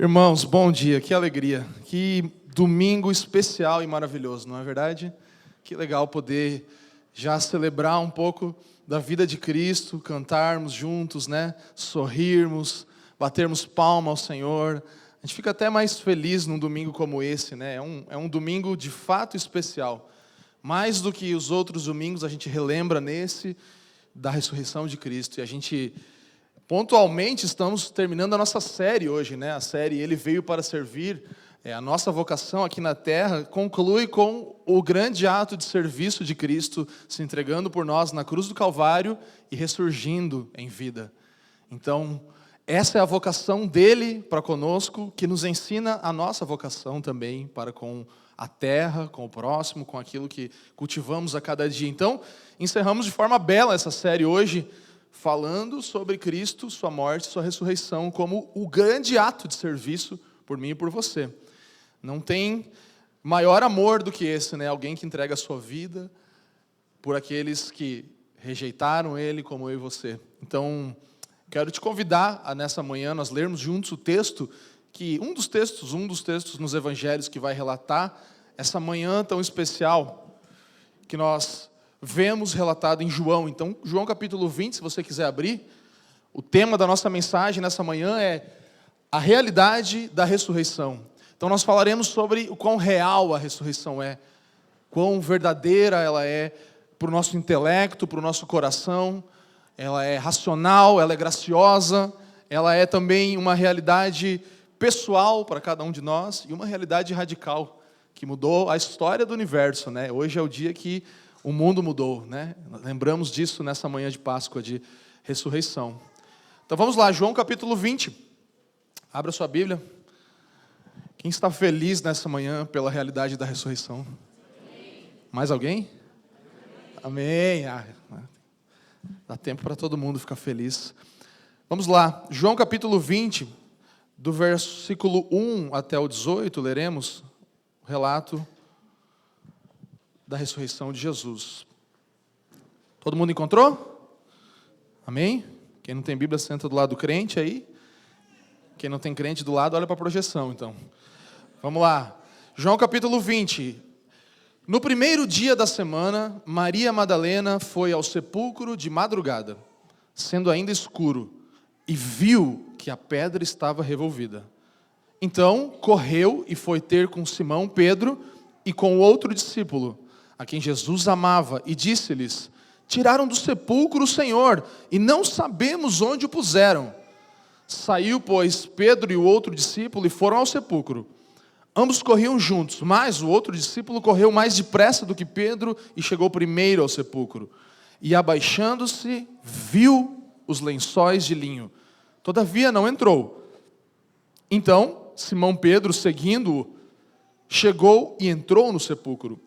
Irmãos, bom dia, que alegria, que domingo especial e maravilhoso, não é verdade? Que legal poder já celebrar um pouco da vida de Cristo, cantarmos juntos, né? Sorrirmos, batermos palma ao Senhor. A gente fica até mais feliz num domingo como esse, né? É um domingo de fato especial. Mais do que os outros domingos, a gente relembra nesse da ressurreição de Cristo. E a gente, pontualmente, estamos terminando a nossa série hoje, né? A série Ele Veio para Servir. A nossa vocação aqui na Terra conclui com o grande ato de serviço de Cristo, se entregando por nós na cruz do Calvário e ressurgindo em vida. Então, essa é a vocação dele para conosco, que nos ensina a nossa vocação também para com a terra, com o próximo, com aquilo que cultivamos a cada dia. Então, encerramos de forma bela essa série hoje, falando sobre Cristo, sua morte, sua ressurreição, como o grande ato de serviço por mim e por você. Não tem maior amor do que esse, né? Alguém que entrega a sua vida por aqueles que rejeitaram Ele, como eu e você. Então, quero te convidar a, nessa manhã, nós lermos juntos o texto, que um dos textos nos evangelhos que vai relatar essa manhã tão especial que nós vemos relatado em João. Então, João capítulo 20, se você quiser abrir, o tema da nossa mensagem nessa manhã é a realidade da ressurreição. Então, nós falaremos sobre o quão real a ressurreição é, quão verdadeira ela é para o nosso intelecto, para o nosso coração. Ela é racional, ela é graciosa, ela é também uma realidade pessoal para cada um de nós e uma realidade radical que mudou a história do universo, né? Hoje é o dia que o mundo mudou, né? Lembramos disso nessa manhã de Páscoa, de ressurreição. Então vamos lá, João capítulo 20. Abra sua Bíblia. Quem está feliz nessa manhã pela realidade da ressurreição? Amém. Mais alguém? Amém. Dá tempo para todo mundo ficar feliz. Vamos lá, João capítulo 20, do versículo 1 até o 18, leremos o relato da ressurreição de Jesus. Todo mundo encontrou? Amém? Quem não tem Bíblia, senta do lado do crente aí. Quem não tem crente do lado, olha para a projeção, então. Vamos lá. João capítulo 20. No primeiro dia da semana, Maria Madalena foi ao sepulcro de madrugada, sendo ainda escuro, e viu que a pedra estava revolvida. Então, correu e foi ter com Simão Pedro e com o outro discípulo, a quem Jesus amava, e disse-lhes: tiraram do sepulcro o Senhor, e não sabemos onde o puseram. Saiu, pois, Pedro e o outro discípulo e foram ao sepulcro. Ambos corriam juntos, mas o outro discípulo correu mais depressa do que Pedro e chegou primeiro ao sepulcro. E abaixando-se, viu os lençóis de linho. Todavia não entrou. Então, Simão Pedro, seguindo-o, chegou e entrou no sepulcro.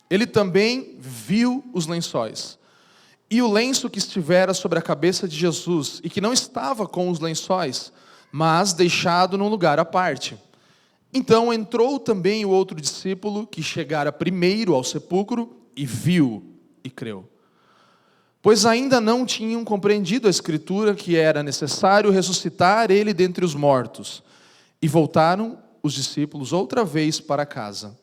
Ele também viu os lençóis. E o lenço que estivera sobre a cabeça de Jesus, e que não estava com os lençóis, mas deixado num lugar à parte. Então entrou também o outro discípulo, que chegara primeiro ao sepulcro, e viu e creu. Pois ainda não tinham compreendido a Escritura que era necessário ressuscitar ele dentre os mortos. E voltaram os discípulos outra vez para casa.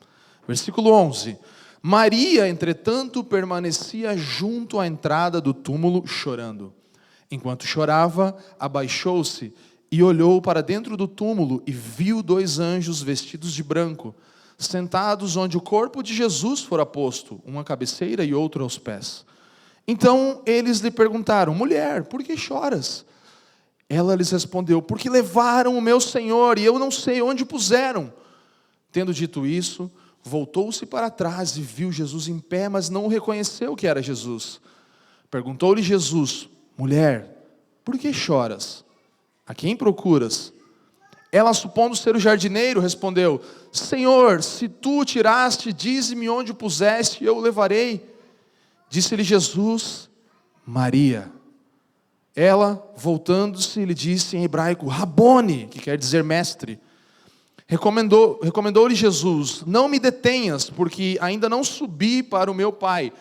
Versículo 11. Maria, entretanto, permanecia junto à entrada do túmulo, chorando. Enquanto chorava, abaixou-se e olhou para dentro do túmulo e viu dois anjos vestidos de branco, sentados onde o corpo de Jesus fora posto, uma à cabeceira e outro aos pés. Então eles lhe perguntaram: mulher, por que choras? Ela lhes respondeu: porque levaram o meu Senhor e eu não sei onde o puseram. Tendo dito isso, voltou-se para trás e viu Jesus em pé, mas não reconheceu que era Jesus. Perguntou-lhe Jesus: mulher, por que choras? A quem procuras? Ela, supondo ser o jardineiro, respondeu: Senhor, se tu o tiraste, dize-me onde o puseste, e eu o levarei. Disse-lhe Jesus: Maria. Ela, voltando-se, lhe disse em hebraico: Rabone, que quer dizer mestre. Recomendou-lhe Jesus: não me detenhas, porque ainda não subi para o meu Pai,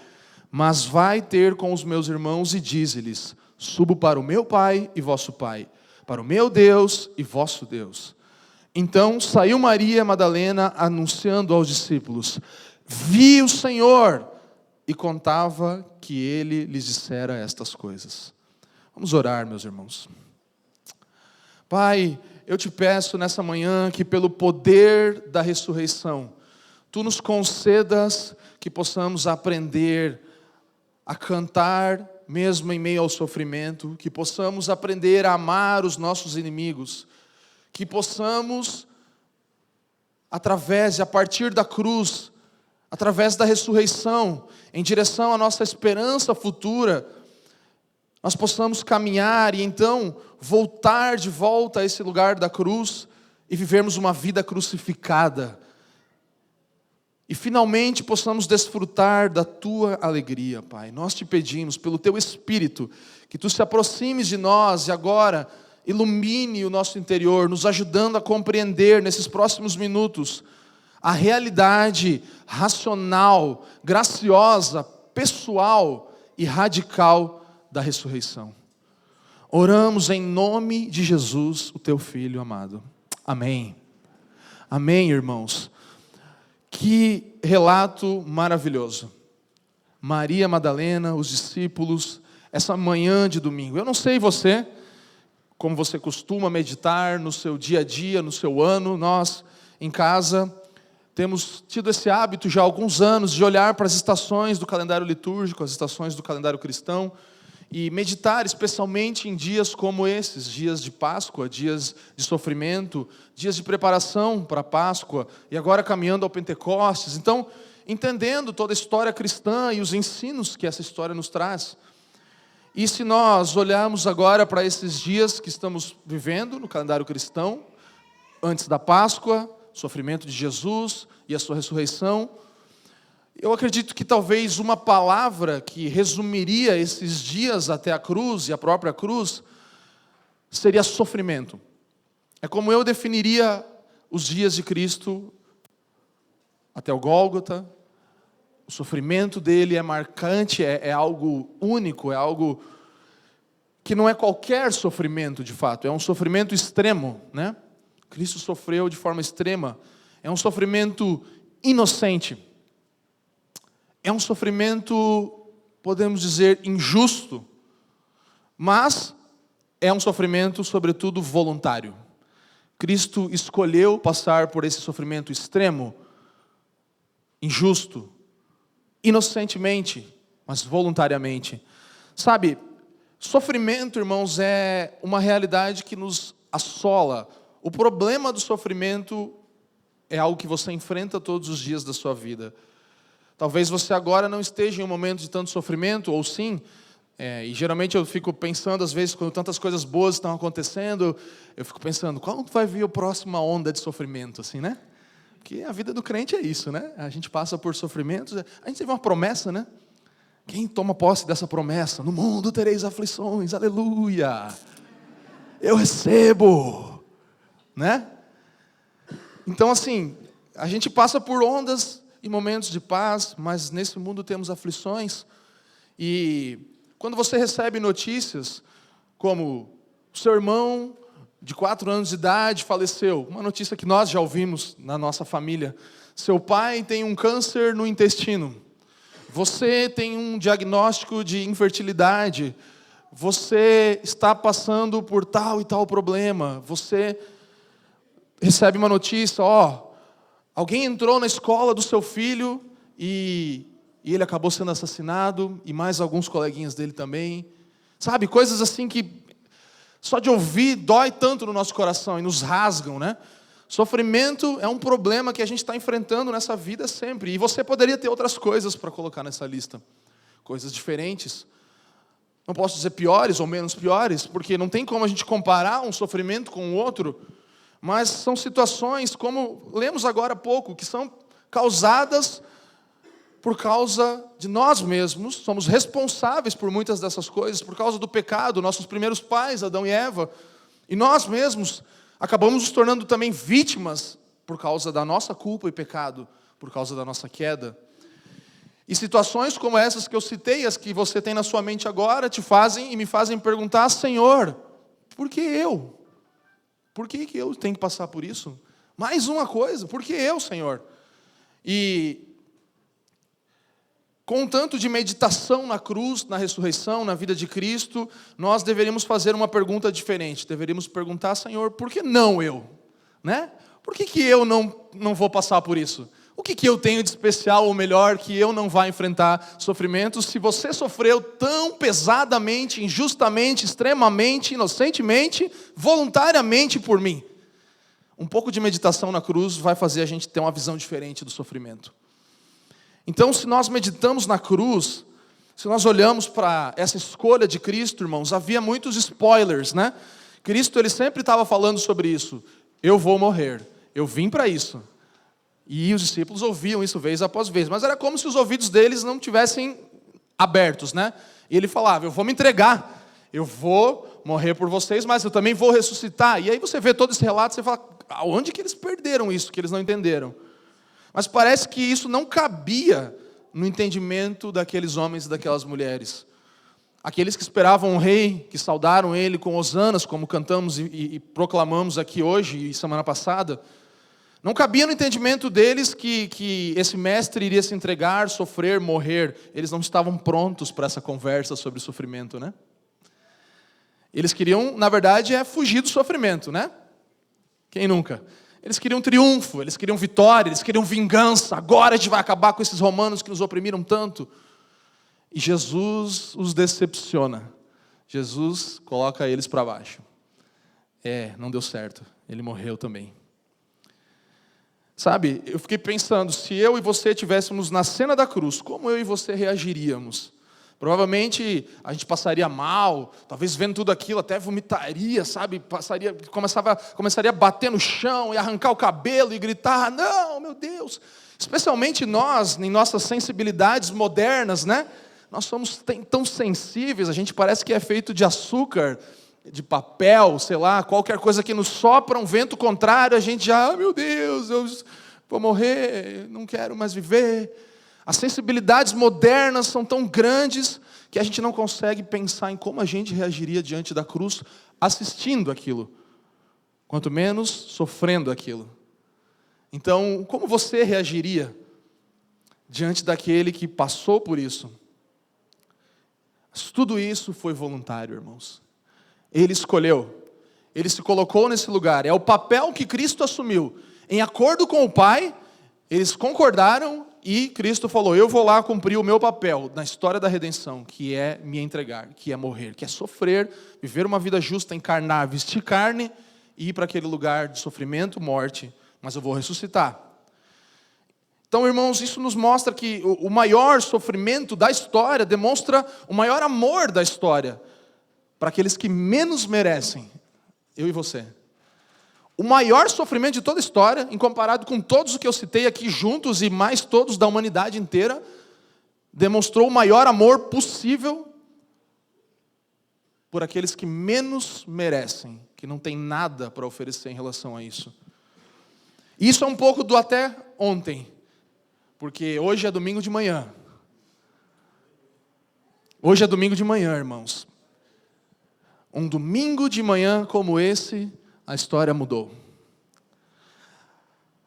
mas vai ter com os meus irmãos e dize-lhes: subo para o meu Pai e vosso Pai, para o meu Deus e vosso Deus. Então saiu Maria Madalena anunciando aos discípulos: vi o Senhor, e contava que ele lhes dissera estas coisas. Vamos orar, meus irmãos. Pai, eu te peço nessa manhã que pelo poder da ressurreição, Tu nos concedas que possamos aprender a cantar mesmo em meio ao sofrimento, que possamos aprender a amar os nossos inimigos, que possamos, através e a partir da cruz, através da ressurreição, em direção à nossa esperança futura, nós possamos caminhar e então voltar de volta a esse lugar da cruz e vivermos uma vida crucificada. E finalmente possamos desfrutar da Tua alegria, Pai. Nós te pedimos, pelo Teu Espírito, que Tu se aproximes de nós e agora ilumine o nosso interior, nos ajudando a compreender nesses próximos minutos a realidade racional, graciosa, pessoal e radical da ressurreição. Oramos em nome de Jesus, o Teu Filho amado. Amém. Amém, irmãos. Que relato maravilhoso. Maria Madalena, os discípulos, essa manhã de domingo. Eu não sei você, como você costuma meditar no seu dia a dia, no seu ano. Nós, em casa, temos tido esse hábito já há alguns anos de olhar para as estações do calendário litúrgico, as estações do calendário cristão, e meditar especialmente em dias como esses, dias de Páscoa, dias de sofrimento, dias de preparação para a Páscoa, e agora caminhando ao Pentecostes. Então, entendendo toda a história cristã e os ensinos que essa história nos traz. E se nós olharmos agora para esses dias que estamos vivendo no calendário cristão, antes da Páscoa, o sofrimento de Jesus e a sua ressurreição, eu acredito que talvez uma palavra que resumiria esses dias até a cruz e a própria cruz seria sofrimento. É como eu definiria os dias de Cristo até o Gólgota. O sofrimento dele é marcante, é algo único, é algo que não é qualquer sofrimento de fato, é um sofrimento extremo, né? Cristo sofreu de forma extrema, é um sofrimento inocente. É um sofrimento, podemos dizer, injusto, mas é um sofrimento, sobretudo, voluntário. Cristo escolheu passar por esse sofrimento extremo, injusto, inocentemente, mas voluntariamente. Sabe, sofrimento, irmãos, é uma realidade que nos assola. O problema do sofrimento é algo que você enfrenta todos os dias da sua vida. Talvez você agora não esteja em um momento de tanto sofrimento, ou sim, e geralmente eu fico pensando, às vezes, quando tantas coisas boas estão acontecendo, eu fico pensando, quando vai vir a próxima onda de sofrimento, assim, né? Porque a vida do crente é isso, né? A gente passa por sofrimentos, a gente teve uma promessa, né? Quem toma posse dessa promessa? No mundo tereis aflições, aleluia! Eu recebo, né? Então, assim, a gente passa por ondas e momentos de paz, mas nesse mundo temos aflições. E quando você recebe notícias como o seu irmão de 4 anos de idade faleceu, uma notícia que nós já ouvimos na nossa família, seu pai tem um câncer no intestino, você tem um diagnóstico de infertilidade, você está passando por tal e tal problema, você recebe uma notícia, alguém entrou na escola do seu filho e ele acabou sendo assassinado, e mais alguns coleguinhas dele também. Sabe, coisas assim que só de ouvir dói tanto no nosso coração e nos rasgam, né? Sofrimento é um problema que a gente está enfrentando nessa vida sempre. E você poderia ter outras coisas para colocar nessa lista. Coisas diferentes. Não posso dizer piores ou menos piores, porque não tem como a gente comparar um sofrimento com o outro. Mas são situações, como lemos agora há pouco, que são causadas por causa de nós mesmos. Somos responsáveis por muitas dessas coisas, por causa do pecado, nossos primeiros pais, Adão e Eva. E nós mesmos acabamos nos tornando também vítimas por causa da nossa culpa e pecado, por causa da nossa queda. E situações como essas que eu citei, as que você tem na sua mente agora, te fazem e me fazem perguntar: Senhor, por que eu? Por que eu tenho que passar por isso? Mais uma coisa, por que eu, Senhor? E com tanto de meditação na cruz, na ressurreição, na vida de Cristo, nós deveríamos fazer uma pergunta diferente. Deveríamos perguntar, Senhor, por que não eu? Né? Por que eu não vou passar por isso? O que eu tenho de especial ou melhor que eu não vá enfrentar sofrimentos se você sofreu tão pesadamente, injustamente, extremamente, inocentemente, voluntariamente por mim? Um pouco de meditação na cruz vai fazer a gente ter uma visão diferente do sofrimento. Então, se nós meditamos na cruz, se nós olhamos para essa escolha de Cristo, irmãos, havia muitos spoilers, né? Cristo, ele sempre estava falando sobre isso. Eu vou morrer, eu vim para isso. E os discípulos ouviam isso vez após vez, mas era como se os ouvidos deles não tivessem abertos, né? E ele falava, eu vou me entregar, eu vou morrer por vocês, mas eu também vou ressuscitar. E aí você vê todo esse relato, você fala, aonde que eles perderam isso, que eles não entenderam? Mas parece que isso não cabia no entendimento daqueles homens e daquelas mulheres. Aqueles que esperavam um rei, que saudaram ele com hosanas, como cantamos e proclamamos aqui hoje e semana passada, não cabia no entendimento deles que esse mestre iria se entregar, sofrer, morrer. Eles não estavam prontos para essa conversa sobre sofrimento, né? Eles queriam, na verdade, fugir do sofrimento, né? Quem nunca? Eles queriam triunfo, eles queriam vitória, eles queriam vingança. Agora a gente vai acabar com esses romanos que nos oprimiram tanto. E Jesus os decepciona. Jesus coloca eles para baixo. Não deu certo. Ele morreu também. Sabe, eu fiquei pensando, se eu e você estivéssemos na cena da cruz, como eu e você reagiríamos? Provavelmente a gente passaria mal, talvez vendo tudo aquilo até vomitaria, sabe? Começaria a bater no chão e arrancar o cabelo e gritar, não, meu Deus! Especialmente nós, em nossas sensibilidades modernas, né? Nós somos tão sensíveis, a gente parece que é feito de açúcar, de papel, sei lá, qualquer coisa que nos sopra um vento contrário, a gente já, meu Deus, eu vou morrer, não quero mais viver. As sensibilidades modernas são tão grandes que a gente não consegue pensar em como a gente reagiria diante da cruz assistindo aquilo, quanto menos sofrendo aquilo. Então, como você reagiria diante daquele que passou por isso? Mas tudo isso foi voluntário, irmãos. Ele escolheu, ele se colocou nesse lugar, é o papel que Cristo assumiu. Em acordo com o Pai, eles concordaram e Cristo falou, eu vou lá cumprir o meu papel na história da redenção, que é me entregar, que é morrer, que é sofrer, viver uma vida justa, encarnar, vestir carne e ir para aquele lugar de sofrimento, morte, mas eu vou ressuscitar. Então, irmãos, isso nos mostra que o maior sofrimento da história demonstra o maior amor da história para aqueles que menos merecem, eu e você. O maior sofrimento de toda a história, em comparado com todos os que eu citei aqui juntos e mais todos da humanidade inteira, demonstrou o maior amor possível por aqueles que menos merecem, que não tem nada para oferecer em relação a isso. Isso é um pouco do até ontem, porque hoje é domingo de manhã. Hoje é domingo de manhã, irmãos. Um domingo de manhã como esse, a história mudou.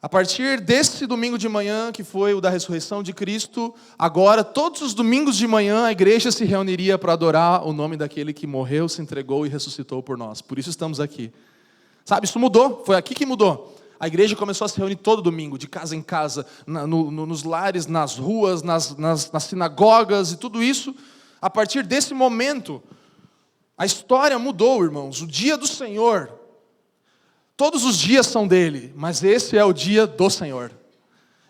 A partir desse domingo de manhã, que foi o da ressurreição de Cristo, agora, todos os domingos de manhã, a igreja se reuniria para adorar o nome daquele que morreu, se entregou e ressuscitou por nós. Por isso estamos aqui. Sabe, isso mudou, foi aqui que mudou. A igreja começou a se reunir todo domingo, de casa em casa, nos lares, nas ruas, nas sinagogas e tudo isso. A partir desse momento, a história mudou, irmãos. O dia do Senhor, todos os dias são dele, mas esse é o dia do Senhor.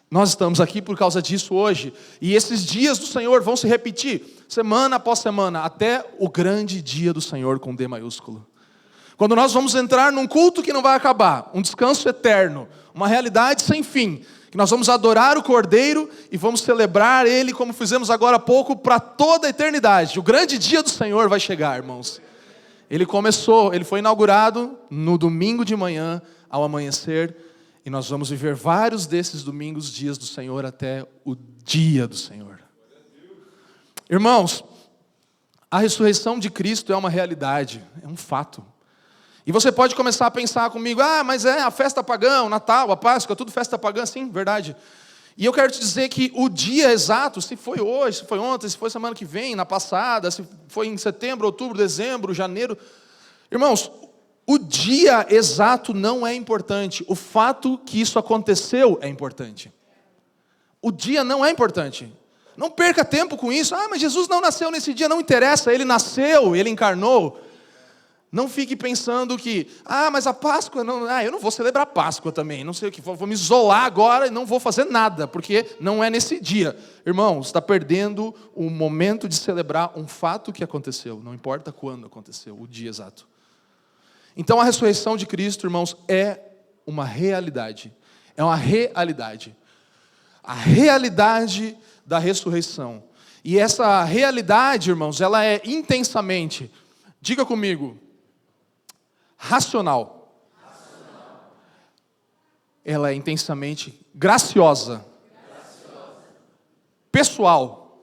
Nós estamos aqui por causa disso hoje. E esses dias do Senhor vão se repetir, semana após semana, até o grande dia do Senhor com D maiúsculo. Quando nós vamos entrar num culto que não vai acabar, um descanso eterno, uma realidade sem fim, que nós vamos adorar o Cordeiro e vamos celebrar Ele, como fizemos agora há pouco, para toda a eternidade. O grande dia do Senhor vai chegar, irmãos. Ele foi inaugurado no domingo de manhã, ao amanhecer, e nós vamos viver vários desses domingos, dias do Senhor, até o dia do Senhor. Irmãos, a ressurreição de Cristo é uma realidade, é um fato. E você pode começar a pensar comigo, mas é a festa pagã, o Natal, a Páscoa, tudo festa pagã, sim, verdade. E eu quero te dizer que o dia exato, se foi hoje, se foi ontem, se foi semana que vem, na passada, se foi em setembro, outubro, dezembro, janeiro. Irmãos, o dia exato não é importante. O fato que isso aconteceu é importante. O dia não é importante. Não perca tempo com isso. Mas Jesus não nasceu nesse dia, não interessa. Ele nasceu, ele encarnou. Não fique pensando que, mas a Páscoa, não, eu não vou celebrar Páscoa também, não sei o que, vou me isolar agora e não vou fazer nada, porque não é nesse dia. Irmão, você está perdendo o momento de celebrar um fato que aconteceu, não importa quando aconteceu, o dia exato. Então a ressurreição de Cristo, irmãos, é uma realidade. É uma realidade. A realidade da ressurreição. E essa realidade, irmãos, ela é intensamente, diga comigo, racional. Ela é intensamente graciosa. Pessoal.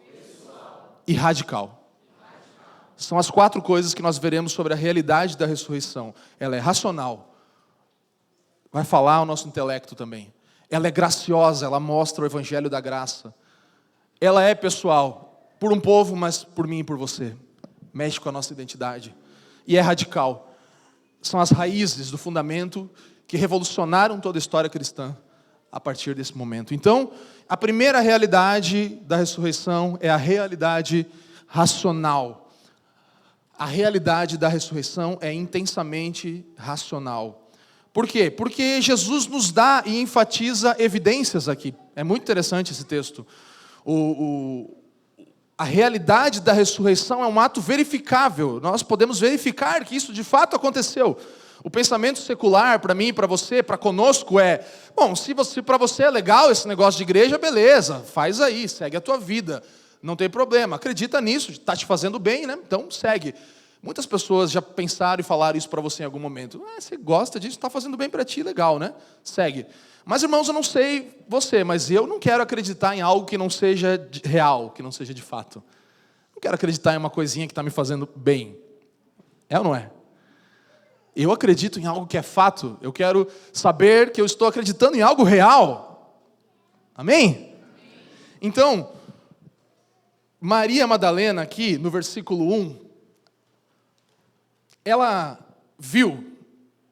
E radical. São as 4 coisas que nós veremos sobre a realidade da ressurreição. Ela é racional. Vai falar o nosso intelecto também. Ela é graciosa, ela mostra o evangelho da graça. Ela é pessoal, por um povo, mas por mim e por você. Mexe com a nossa identidade. E é radical. São as raízes do fundamento que revolucionaram toda a história cristã a partir desse momento. Então, a primeira realidade da ressurreição é a realidade racional. A realidade da ressurreição é intensamente racional. Por quê? Porque Jesus nos dá e enfatiza evidências aqui. É muito interessante esse texto. A realidade da ressurreição é um ato verificável. Nós podemos verificar que isso de fato aconteceu. O pensamento secular, para mim, para você, para conosco é, se para você é legal esse negócio de igreja, beleza, faz aí, segue a tua vida, não tem problema, acredita nisso, está te fazendo bem, né? Então segue. Muitas pessoas já pensaram e falaram isso para você em algum momento. Você gosta disso, está fazendo bem para ti, legal, né? Segue. Mas, irmãos, eu não sei você, mas eu não quero acreditar em algo que não seja real, que não seja de fato. Não quero acreditar em uma coisinha que está me fazendo bem. É ou não é? Eu acredito em algo que é fato. Eu quero saber que eu estou acreditando em algo real. Amém? Então, Maria Madalena, aqui no versículo 1, ela viu.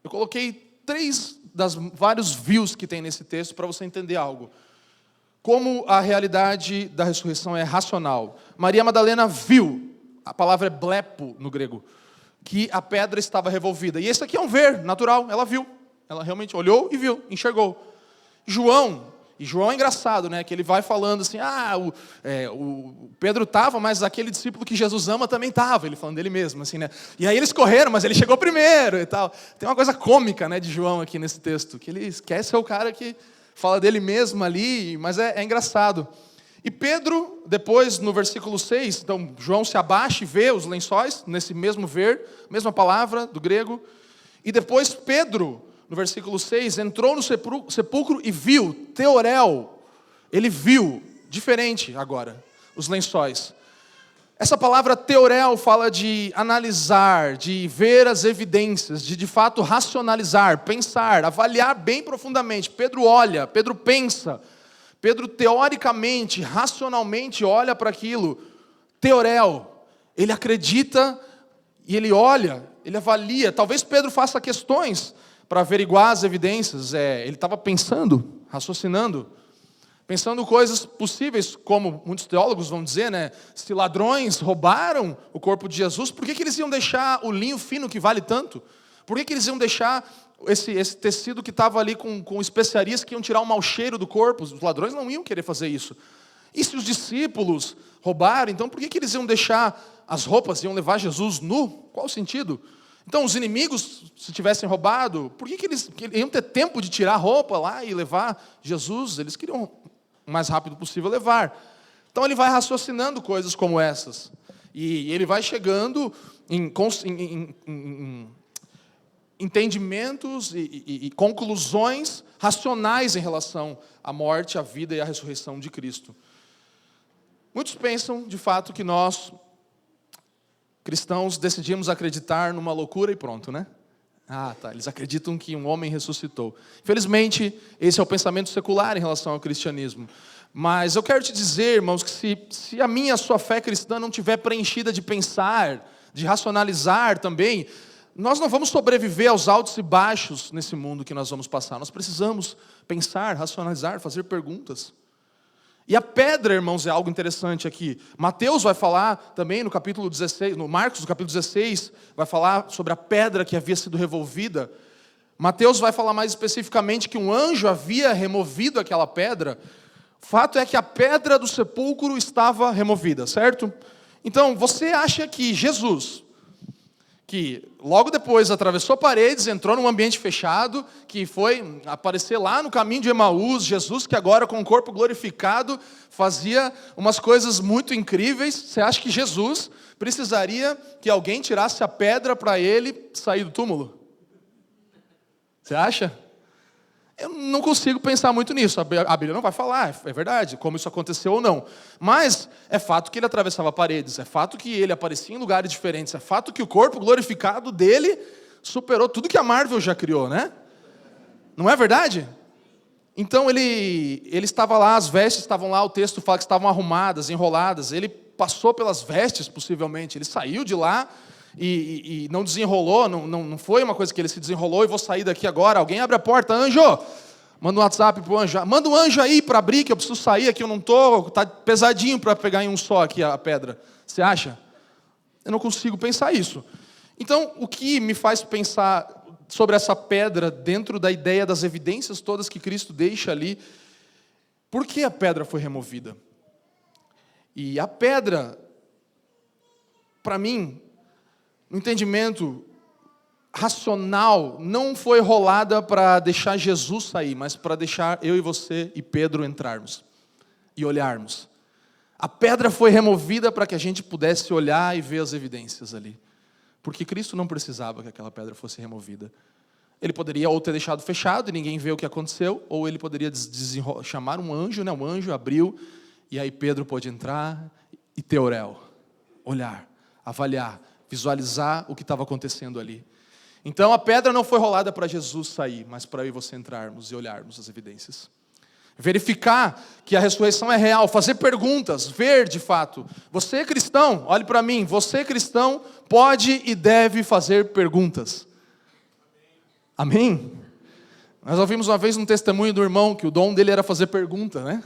Eu coloquei 3 das vários views que tem nesse texto para você entender algo. Como a realidade da ressurreição é racional. Maria Madalena viu, a palavra é blepo no grego, que a pedra estava revolvida. E esse aqui é um ver natural, ela viu. Ela realmente olhou e viu, enxergou. João é engraçado, né? Que ele vai falando assim, o Pedro estava, mas aquele discípulo que Jesus ama também estava. Ele falando dele mesmo, assim, né? E aí eles correram, mas ele chegou primeiro e tal. Tem uma coisa cômica, né, de João aqui nesse texto, que ele esquece ser o cara que fala dele mesmo ali, mas é engraçado. E Pedro, depois, no versículo 6, então João se abaixa e vê os lençóis, nesse mesmo ver, mesma palavra do grego. E depois Pedro, no versículo 6, entrou no sepulcro e viu, teorel, ele viu, diferente agora, os lençóis. Essa palavra teorel fala de analisar, de ver as evidências, de fato racionalizar, pensar, avaliar bem profundamente. Pedro olha, Pedro pensa, Pedro teoricamente, racionalmente olha para aquilo, teorel, ele acredita e ele olha, ele avalia. Talvez Pedro faça questões para averiguar as evidências. Ele estava pensando, raciocinando, pensando coisas possíveis, como muitos teólogos vão dizer, né? Se ladrões roubaram o corpo de Jesus, por que eles iam deixar o linho fino que vale tanto? Por que eles iam deixar esse tecido que estava ali com especiarias que iam tirar o mau cheiro do corpo? Os ladrões não iam querer fazer isso. E se os discípulos roubaram, então por que eles iam deixar as roupas, iam levar Jesus nu? Qual o sentido? Então, os inimigos, se tivessem roubado, por que eles iam ter tempo de tirar a roupa lá e levar Jesus? Eles queriam o mais rápido possível levar. Então, ele vai raciocinando coisas como essas. E ele vai chegando em entendimentos e conclusões racionais em relação à morte, à vida e à ressurreição de Cristo. Muitos pensam, de fato, que nós, cristãos, decidimos acreditar numa loucura e pronto, né? Ah, tá. Eles acreditam que um homem ressuscitou. Infelizmente, esse é o pensamento secular em relação ao cristianismo. Mas eu quero te dizer, irmãos, que se a minha, a sua fé cristã não estiver preenchida de pensar, de racionalizar também, nós não vamos sobreviver aos altos e baixos nesse mundo que nós vamos passar. Nós precisamos pensar, racionalizar, fazer perguntas. E a pedra, irmãos, é algo interessante aqui. Mateus vai falar também no capítulo 16, no Marcos, no capítulo 16, vai falar sobre a pedra que havia sido revolvida. Mateus vai falar mais especificamente que um anjo havia removido aquela pedra. O fato é que a pedra do sepulcro estava removida, certo? Então, você acha que Jesus, que logo depois atravessou paredes, entrou num ambiente fechado, que foi aparecer lá no caminho de Emaús, Jesus que agora com o corpo glorificado fazia umas coisas muito incríveis, você acha que Jesus precisaria que alguém tirasse a pedra para ele sair do túmulo? Você acha? Eu não consigo pensar muito nisso, a Bíblia não vai falar, é verdade, como isso aconteceu ou não. Mas é fato que ele atravessava paredes, é fato que ele aparecia em lugares diferentes, é fato que o corpo glorificado dele superou tudo que a Marvel já criou, né? Não é verdade? Então ele estava lá, as vestes estavam lá, o texto fala que estavam arrumadas, enroladas, ele passou pelas vestes possivelmente, ele saiu de lá e não desenrolou, não foi uma coisa que ele se desenrolou e vou sair daqui agora, alguém abre a porta, anjo, manda um WhatsApp pro anjo, manda um anjo aí para abrir que eu preciso sair aqui, eu não estou, está pesadinho para pegar em um só aqui a pedra, você acha? Eu não consigo pensar isso. Então, o que me faz pensar sobre essa pedra dentro da ideia das evidências todas que Cristo deixa ali, por que a pedra foi removida? E a pedra, para mim, no entendimento racional, não foi rolada para deixar Jesus sair, mas para deixar eu e você e Pedro entrarmos e olharmos. A pedra foi removida para que a gente pudesse olhar e ver as evidências ali. Porque Cristo não precisava que aquela pedra fosse removida. Ele poderia ou ter deixado fechado e ninguém vê o que aconteceu, ou ele poderia chamar um anjo, né? Um anjo abriu, e aí Pedro pôde entrar e teorel, olhar, avaliar, visualizar o que estava acontecendo ali. Então a pedra não foi rolada para Jesus sair, mas para eu e você entrarmos e olharmos as evidências. Verificar que a ressurreição é real, fazer perguntas, ver de fato. Você cristão, olhe para mim, você cristão pode e deve fazer perguntas. Amém? Nós ouvimos uma vez um testemunho do irmão que o dom dele era fazer pergunta, né?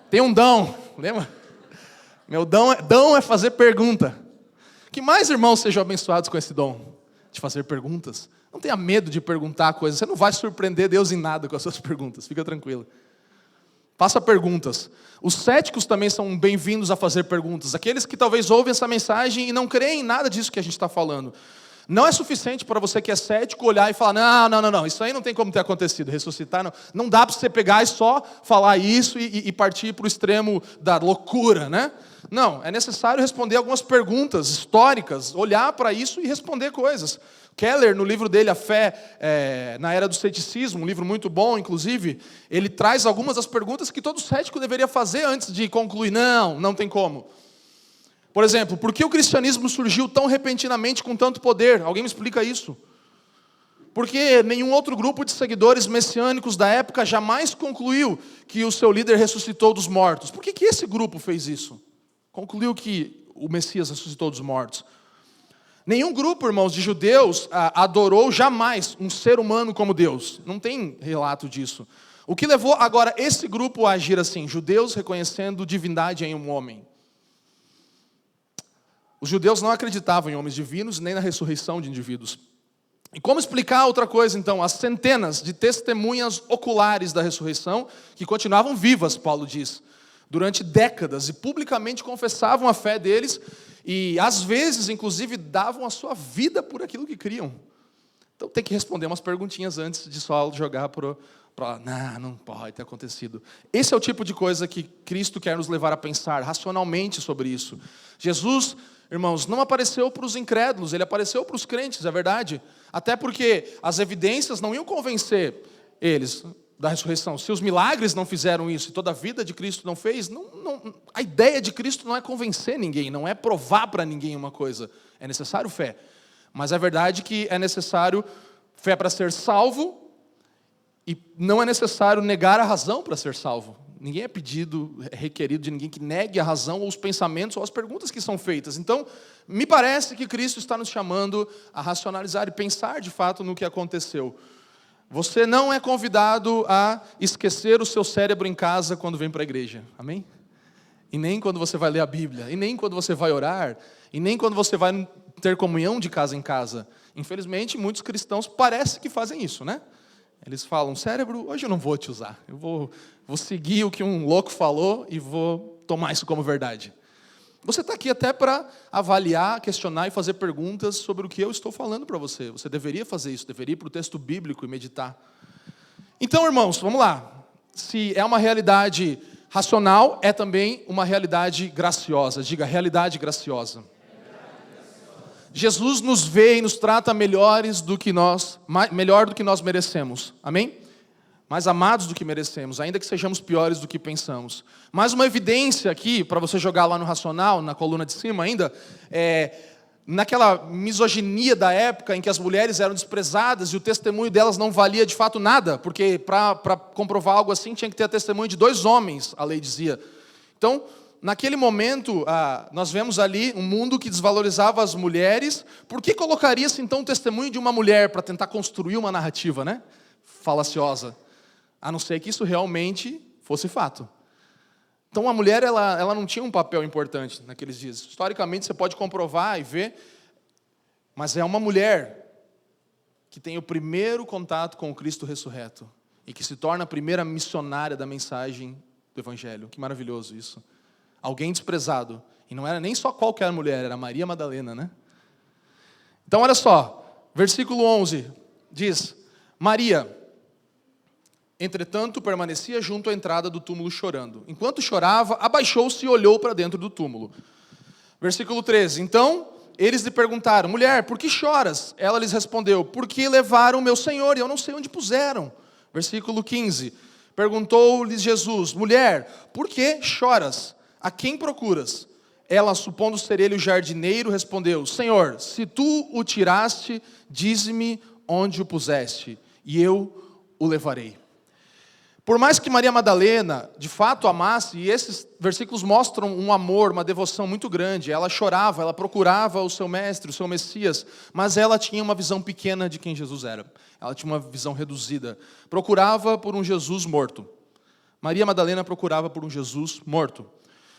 Tem um dom, lembra? Meu dom é fazer pergunta. Que mais irmãos sejam abençoados com esse dom de fazer perguntas. Não tenha medo de perguntar coisas. Você não vai surpreender Deus em nada com as suas perguntas. Fica tranquilo. Faça perguntas. Os céticos também são bem-vindos a fazer perguntas. Aqueles que talvez ouvem essa mensagem e não creem em nada disso que a gente está falando. Não é suficiente para você que é cético olhar e falar, não, isso aí não tem como ter acontecido, ressuscitar, não. Não dá para você pegar e só falar isso e partir para o extremo da loucura, né? Não, é necessário responder algumas perguntas históricas, olhar para isso e responder coisas. Keller, no livro dele, A Fé na Era do Ceticismo, um livro muito bom, inclusive, ele traz algumas das perguntas que todo cético deveria fazer antes de concluir, não tem como. Por exemplo, por que o cristianismo surgiu tão repentinamente com tanto poder? Alguém me explica isso? Porque nenhum outro grupo de seguidores messiânicos da época jamais concluiu que o seu líder ressuscitou dos mortos. Por que esse grupo fez isso? Concluiu que o Messias ressuscitou dos mortos. Nenhum grupo, irmãos, de judeus adorou jamais um ser humano como Deus. Não tem relato disso. O que levou agora esse grupo a agir assim? Judeus reconhecendo divindade em um homem. Os judeus não acreditavam em homens divinos, nem na ressurreição de indivíduos. E como explicar outra coisa, então? As centenas de testemunhas oculares da ressurreição, que continuavam vivas, Paulo diz, durante décadas, e publicamente confessavam a fé deles, e às vezes, inclusive, davam a sua vida por aquilo que criam. Então tem que responder umas perguntinhas antes de só jogar para não pode ter acontecido. Esse é o tipo de coisa que Cristo quer nos levar a pensar racionalmente sobre isso. Jesus, irmãos, não apareceu para os incrédulos, ele apareceu para os crentes, é verdade. Até porque as evidências não iam convencer eles da ressurreição. Se os milagres não fizeram isso e toda a vida de Cristo não fez, a ideia de Cristo não é convencer ninguém, não é provar para ninguém uma coisa. É necessário fé. Mas é verdade que é necessário fé para ser salvo, e não é necessário negar a razão para ser salvo. Ninguém é requerido de ninguém que negue a razão, ou os pensamentos, ou as perguntas que são feitas. Então, me parece que Cristo está nos chamando a racionalizar e pensar de fato no que aconteceu. Você não é convidado a esquecer o seu cérebro em casa quando vem para a igreja. Amém? E nem quando você vai ler a Bíblia, e nem quando você vai orar, e nem quando você vai ter comunhão de casa em casa. Infelizmente, muitos cristãos parecem que fazem isso, né? Eles falam, cérebro, hoje eu não vou te usar. Eu vou seguir o que um louco falou e vou tomar isso como verdade. Você está aqui até para avaliar, questionar e fazer perguntas sobre o que eu estou falando para você. Você deveria fazer isso, deveria ir para o texto bíblico e meditar. Então, irmãos, vamos lá. Se é uma realidade racional, é também uma realidade graciosa. Diga, realidade graciosa. Jesus nos vê e nos trata melhor do que nós merecemos. Amém? Mais amados do que merecemos, ainda que sejamos piores do que pensamos. Mais uma evidência aqui, para você jogar lá no racional, na coluna de cima ainda, naquela misoginia da época em que as mulheres eram desprezadas e o testemunho delas não valia de fato nada, porque para comprovar algo assim tinha que ter a testemunho de 2 homens, a lei dizia. Então, naquele momento, nós vemos ali um mundo que desvalorizava as mulheres. Por que colocaria-se então o testemunho de uma mulher para tentar construir uma narrativa, né? Falaciosa? A não ser que isso realmente fosse fato. Então a mulher ela não tinha um papel importante naqueles dias. Historicamente você pode comprovar e ver, mas é uma mulher que tem o primeiro contato com o Cristo ressurreto e que se torna a primeira missionária da mensagem do Evangelho. Que maravilhoso isso. Alguém desprezado. E não era nem só qualquer mulher, era Maria Madalena, né? Então olha só, versículo 11 diz, Maria, entretanto, permanecia junto à entrada do túmulo chorando. Enquanto chorava, abaixou-se e olhou para dentro do túmulo. Versículo 13. Então, eles lhe perguntaram, mulher, por que choras? Ela lhes respondeu, porque levaram meu Senhor e eu não sei onde puseram. Versículo 15. Perguntou-lhes Jesus, mulher, por que choras? A quem procuras? Ela, supondo ser ele o jardineiro, respondeu, Senhor, se tu o tiraste, dize-me onde o puseste, e eu o levarei. Por mais que Maria Madalena, de fato, amasse, e esses versículos mostram um amor, uma devoção muito grande, ela chorava, ela procurava o seu mestre, o seu Messias, mas ela tinha uma visão pequena de quem Jesus era. Ela tinha uma visão reduzida. Procurava por um Jesus morto. Maria Madalena procurava por um Jesus morto.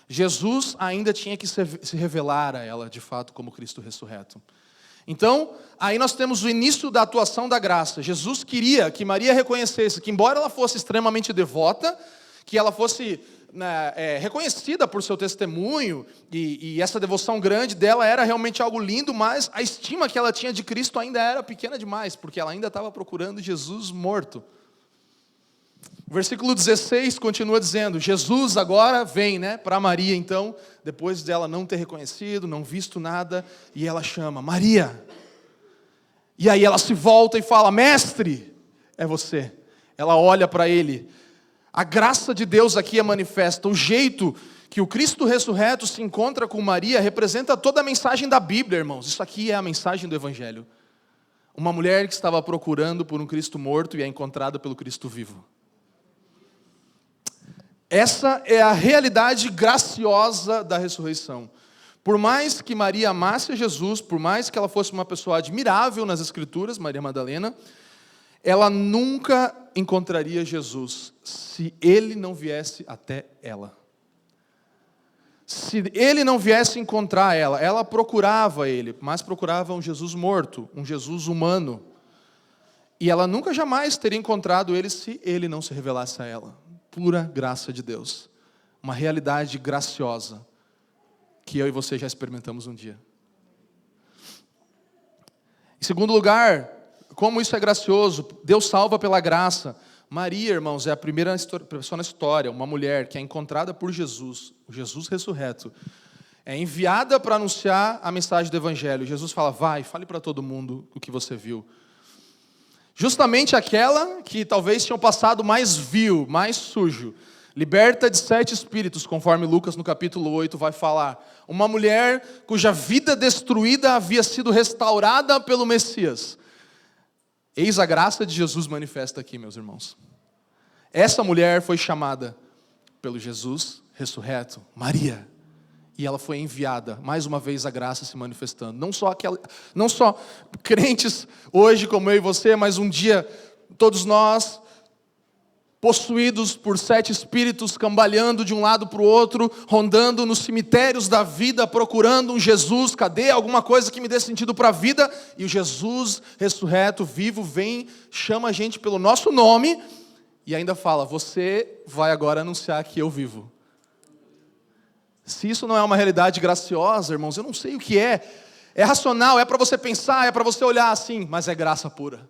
Jesus ainda tinha que se revelar a ela, de fato, como Cristo ressurreto. Então, aí nós temos o início da atuação da graça. Jesus queria que Maria reconhecesse que, embora ela fosse extremamente devota, que ela fosse reconhecida por seu testemunho, e essa devoção grande dela era realmente algo lindo, mas a estima que ela tinha de Cristo ainda era pequena demais, porque ela ainda estava procurando Jesus morto. O versículo 16 continua dizendo, Jesus agora vem, para Maria então, depois dela não ter reconhecido, não visto nada, e ela chama, Maria. E aí ela se volta e fala, mestre, é você. Ela olha para ele. A graça de Deus aqui é manifesta. O jeito que o Cristo ressurreto se encontra com Maria representa toda a mensagem da Bíblia, irmãos. Isso aqui é a mensagem do Evangelho. Uma mulher que estava procurando por um Cristo morto e é encontrada pelo Cristo vivo. Essa é a realidade graciosa da ressurreição. Por mais que Maria amasse a Jesus, por mais que ela fosse uma pessoa admirável nas Escrituras, Maria Madalena, ela nunca encontraria Jesus se ele não viesse até ela. Se ele não viesse encontrar ela, ela procurava ele, mas procurava um Jesus morto, um Jesus humano. E ela nunca jamais teria encontrado ele se ele não se revelasse a ela. Pura graça de Deus. Uma realidade graciosa que eu e você já experimentamos um dia. Em segundo lugar, como isso é gracioso, Deus salva pela graça. Maria, irmãos, é a primeira pessoa na história, uma mulher que é encontrada por Jesus, o Jesus ressurreto. É enviada para anunciar a mensagem do Evangelho. Jesus fala, vai, fale para todo mundo o que você viu. Justamente aquela que talvez tinha o passado mais vil, mais sujo, liberta de 7 espíritos, conforme Lucas no capítulo 8 vai falar. Uma mulher cuja vida destruída havia sido restaurada pelo Messias. Eis a graça de Jesus manifesta aqui, meus irmãos. Essa mulher foi chamada pelo Jesus ressurreto, Maria. E ela foi enviada, mais uma vez a graça se manifestando. Não só crentes hoje como eu e você, mas um dia todos nós, possuídos por 7 espíritos, cambaleando de um lado para o outro, rondando nos cemitérios da vida, procurando um Jesus, cadê alguma coisa que me dê sentido para a vida? E o Jesus ressurreto, vivo, vem, chama a gente pelo nosso nome e ainda fala, você vai agora anunciar que eu vivo. Se isso não é uma realidade graciosa, irmãos, eu não sei o que é. É racional, é para você pensar, é para você olhar assim, mas é graça pura.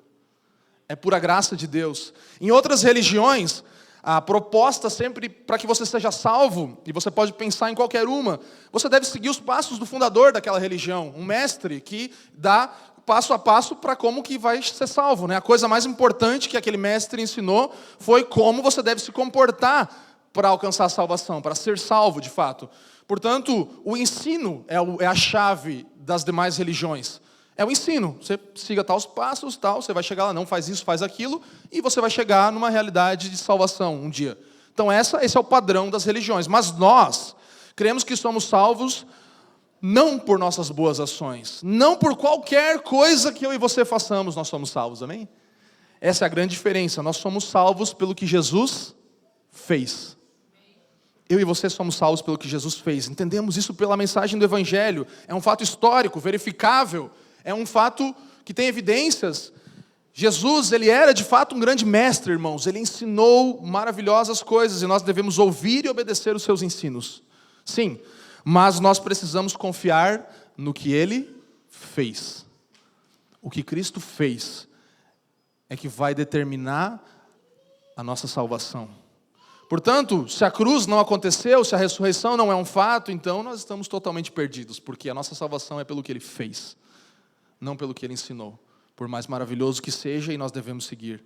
É pura graça de Deus. Em outras religiões, a proposta sempre para que você seja salvo, e você pode pensar em qualquer uma, você deve seguir os passos do fundador daquela religião, um mestre que dá passo a passo para como que vai ser salvo, né? A coisa mais importante que aquele mestre ensinou foi como você deve se comportar para alcançar a salvação, para ser salvo de fato. Portanto, o ensino é a chave das demais religiões. É o ensino, você siga tais passos, tal, você vai chegar lá, não faz isso, faz aquilo, e você vai chegar numa realidade de salvação um dia. Então esse é o padrão das religiões. Mas nós cremos que somos salvos não por nossas boas ações, não por qualquer coisa que eu e você façamos, nós somos salvos, amém? Essa é a grande diferença, nós somos salvos pelo que Jesus fez. Eu e você somos salvos pelo que Jesus fez. Entendemos isso pela mensagem do Evangelho. É um fato histórico, verificável. É um fato que tem evidências. Jesus, ele era de fato um grande mestre, irmãos. Ele ensinou maravilhosas coisas e nós devemos ouvir e obedecer os seus ensinos. Sim, mas nós precisamos confiar no que ele fez. O que Cristo fez é que vai determinar a nossa salvação. Portanto, se a cruz não aconteceu, se a ressurreição não é um fato, então nós estamos totalmente perdidos, porque a nossa salvação é pelo que ele fez, não pelo que ele ensinou. Por mais maravilhoso que seja, e nós devemos seguir.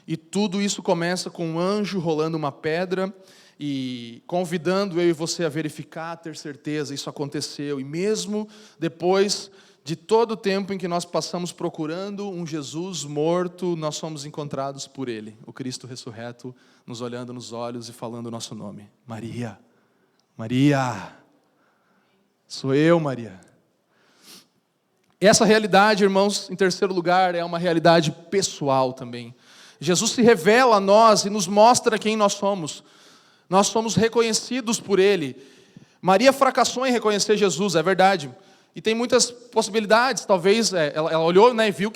E tudo isso começa com um anjo rolando uma pedra e convidando eu e você a verificar, a ter certeza, isso aconteceu. E mesmo depois de todo o tempo em que nós passamos procurando um Jesus morto, nós somos encontrados por ele, o Cristo ressurreto, nos olhando nos olhos e falando o nosso nome. Maria, Maria, sou eu, Maria. Essa realidade, irmãos, em terceiro lugar, é uma realidade pessoal também. Jesus se revela a nós e nos mostra quem nós somos. Nós somos reconhecidos por ele. Maria fracassou em reconhecer Jesus, é verdade. E tem muitas possibilidades, talvez, ela olhou, né, e viu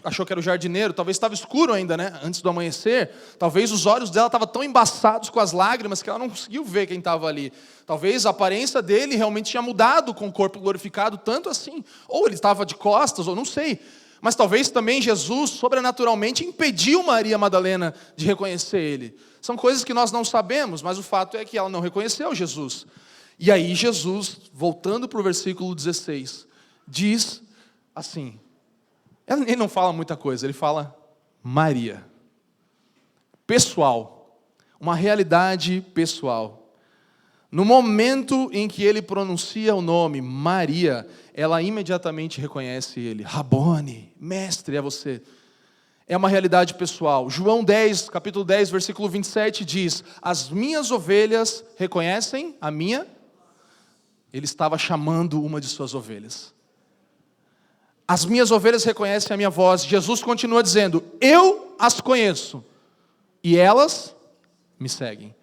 achou que era o jardineiro, talvez estava escuro ainda, né, antes do amanhecer, talvez os olhos dela estavam tão embaçados com as lágrimas que ela não conseguiu ver quem estava ali. Talvez a aparência dele realmente tinha mudado com o corpo glorificado, tanto assim, ou ele estava de costas, ou não sei. Mas talvez também Jesus, sobrenaturalmente, impediu Maria Madalena de reconhecer ele. São coisas que nós não sabemos, mas o fato é que ela não reconheceu Jesus. E aí Jesus, voltando para o versículo 16, diz assim, ele não fala muita coisa, ele fala Maria. Pessoal, uma realidade pessoal. No momento em que ele pronuncia o nome Maria, ela imediatamente reconhece ele. Rabone, mestre, é você. É uma realidade pessoal. João 10, capítulo 10, versículo 27 diz, as minhas ovelhas reconhecem a minha. Ele estava chamando uma de suas ovelhas. As minhas ovelhas reconhecem a minha voz. Jesus continua dizendo, eu as conheço e elas me seguem.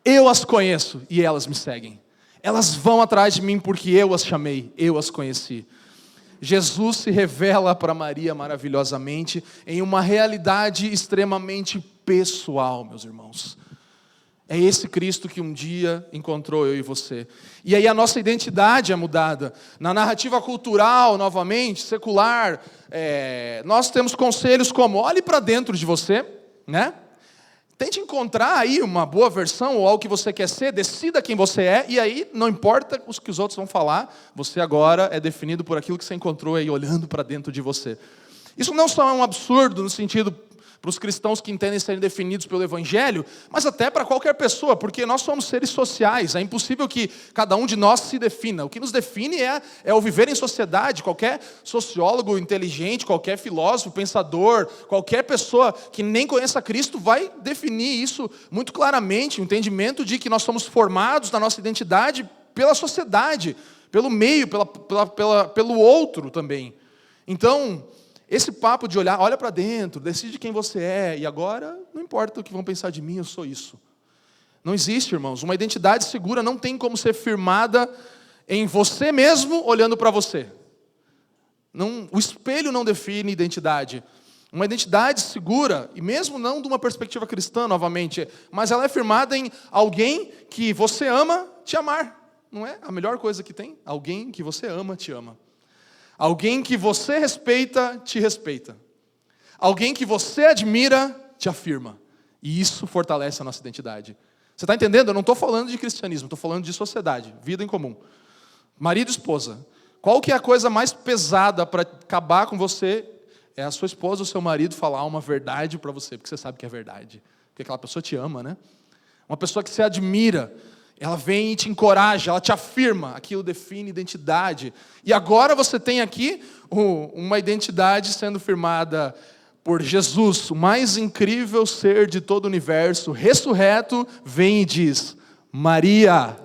Eu as conheço e elas me seguem. Elas vão atrás de mim porque eu as chamei, eu as conheci. Jesus se revela para Maria maravilhosamente em uma realidade extremamente pessoal, meus irmãos. É esse Cristo que um dia encontrou eu e você. E aí a nossa identidade é mudada. Na narrativa cultural, novamente, secular, nós temos conselhos como, olhe para dentro de você, né? Tente encontrar aí uma boa versão ou algo que você quer ser, decida quem você é, e aí não importa o que os outros vão falar, você agora é definido por aquilo que você encontrou aí olhando para dentro de você. Isso não só é um absurdo no sentido para os cristãos que entendem serem definidos pelo Evangelho, mas até para qualquer pessoa, porque nós somos seres sociais, é impossível que cada um de nós se defina. O que nos define é o viver em sociedade. Qualquer sociólogo inteligente, qualquer filósofo, pensador, qualquer pessoa que nem conheça Cristo vai definir isso muito claramente, o entendimento de que nós somos formados na nossa identidade pela sociedade, pelo meio, pelo outro também. Então, esse papo de olha para dentro, decide quem você é, e agora não importa o que vão pensar de mim, eu sou isso. Não existe, irmãos. Uma identidade segura não tem como ser firmada em você mesmo olhando para você. Não, o espelho não define identidade. Uma identidade segura, e mesmo não de uma perspectiva cristã, novamente, mas ela é firmada em alguém que você ama te amar. Não é a melhor coisa que tem? Alguém que você ama te ama. Alguém que você respeita te respeita. Alguém que você admira te afirma. E isso fortalece a nossa identidade. Você está entendendo? Eu não estou falando de cristianismo, estou falando de sociedade, vida em comum. Marido e esposa. Qual que é a coisa mais pesada para acabar com você? É a sua esposa ou seu marido falar uma verdade para você, porque você sabe que é verdade. Porque aquela pessoa te ama, né? Uma pessoa que você admira, ela vem e te encoraja, ela te afirma, aquilo define identidade. E agora você tem aqui uma identidade sendo firmada por Jesus, o mais incrível ser de todo o universo, ressurreto, vem e diz: Maria,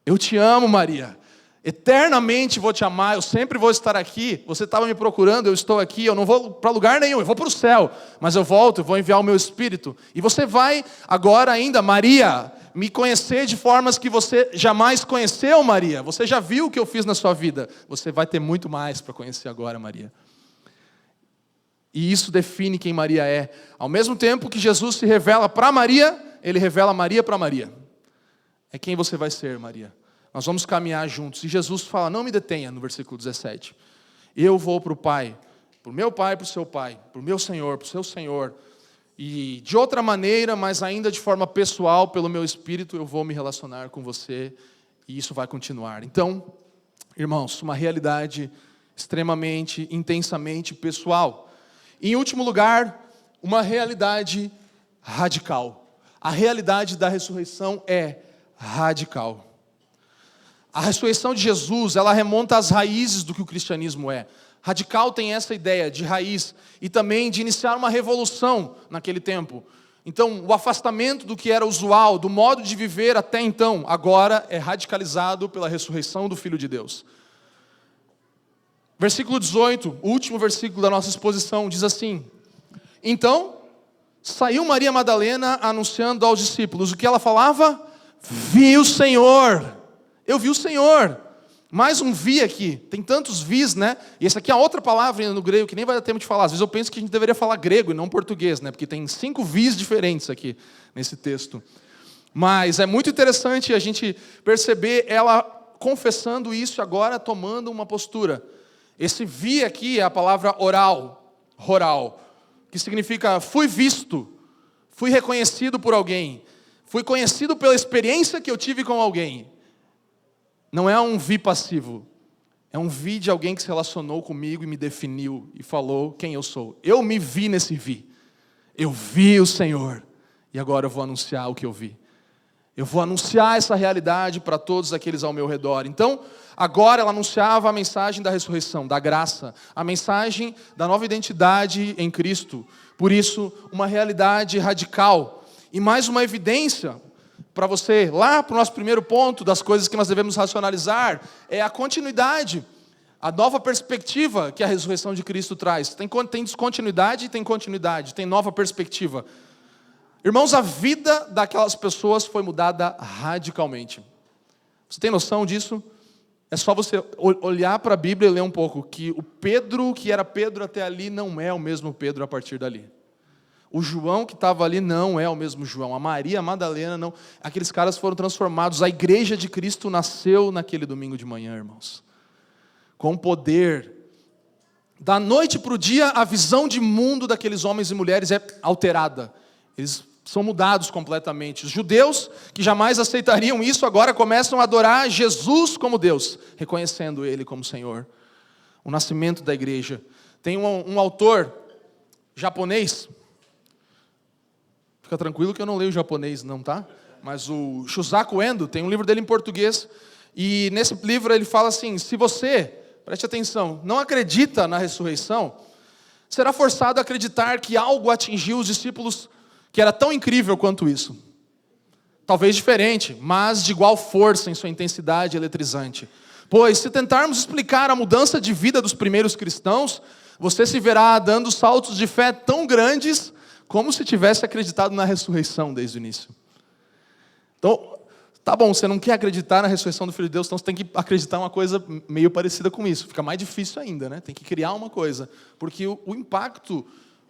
eu te amo, Maria. Eternamente vou te amar, eu sempre vou estar aqui. Você estava me procurando, eu estou aqui. Eu não vou para lugar nenhum, eu vou para o céu. Mas eu volto, eu vou enviar o meu Espírito. E você vai agora ainda, Maria, me conhecer de formas que você jamais conheceu, Maria. Você já viu o que eu fiz na sua vida. Você vai ter muito mais para conhecer agora, Maria. E isso define quem Maria é. Ao mesmo tempo que Jesus se revela para Maria, Ele revela Maria para Maria. É quem você vai ser, Maria. Nós vamos caminhar juntos. E Jesus fala: não me detenha, no versículo 17. Eu vou para o Pai, para o meu Pai, para o seu Pai, para o meu Senhor, para o seu Senhor. E de outra maneira, mas ainda de forma pessoal, pelo meu Espírito, eu vou me relacionar com você. E isso vai continuar. Então, irmãos, uma realidade extremamente, intensamente pessoal. E, em último lugar, uma realidade radical. A realidade da ressurreição é radical. A ressurreição de Jesus, ela remonta às raízes do que o cristianismo é. Radical tem essa ideia de raiz e também de iniciar uma revolução naquele tempo. Então, o afastamento do que era usual, do modo de viver até então, agora é radicalizado pela ressurreição do Filho de Deus. Versículo 18, o último versículo da nossa exposição, diz assim: então, saiu Maria Madalena anunciando aos discípulos. O que ela falava? Vi o Senhor. Eu vi o Senhor. Mais um vi aqui. Tem tantos vis, né? E essa aqui é outra palavra no grego que nem vai dar tempo de falar. Às vezes eu penso que a gente deveria falar grego e não português, né? Porque tem 5 vis diferentes aqui nesse texto. Mas é muito interessante a gente perceber ela confessando isso e agora tomando uma postura. Esse vi aqui é a palavra oral, que significa fui visto, fui reconhecido por alguém, fui conhecido pela experiência que eu tive com alguém. Não é um vi passivo, é um vi de alguém que se relacionou comigo e me definiu e falou quem eu sou. Eu me vi nesse vi, eu vi o Senhor e agora eu vou anunciar o que eu vi. Eu vou anunciar essa realidade para todos aqueles ao meu redor. Então, agora ela anunciava a mensagem da ressurreição, da graça, a mensagem da nova identidade em Cristo. Por isso, uma realidade radical. E mais uma evidência para você, lá para o nosso primeiro ponto das coisas que nós devemos racionalizar, é a continuidade, a nova perspectiva que a ressurreição de Cristo traz. Tem descontinuidade e tem continuidade, tem nova perspectiva. Irmãos, a vida daquelas pessoas foi mudada radicalmente. Você tem noção disso? É só você olhar para a Bíblia e ler um pouco, que o Pedro, que era Pedro até ali, não é o mesmo Pedro a partir dali. O João que estava ali não é o mesmo João. A Maria Madalena não. Aqueles caras foram transformados. A igreja de Cristo nasceu naquele domingo de manhã, irmãos. Com poder. Da noite para o dia, a visão de mundo daqueles homens e mulheres é alterada. Eles são mudados completamente. Os judeus, que jamais aceitariam isso, agora começam a adorar Jesus como Deus, reconhecendo Ele como Senhor. O nascimento da igreja. Tem um autor, japonês. Fica tranquilo que eu não leio japonês não, tá? Mas o Shusaku Endo, tem um livro dele em português, e nesse livro ele fala assim, se você, preste atenção, não acredita na ressurreição, será forçado a acreditar que algo atingiu os discípulos que era tão incrível quanto isso. Talvez diferente, mas de igual força em sua intensidade eletrizante. Pois, se tentarmos explicar a mudança de vida dos primeiros cristãos, você se verá dando saltos de fé tão grandes como se tivesse acreditado na ressurreição desde o início. Então, tá bom, você não quer acreditar na ressurreição do Filho de Deus, então você tem que acreditar em uma coisa meio parecida com isso. Fica mais difícil ainda, né? Tem que criar uma coisa. Porque o impacto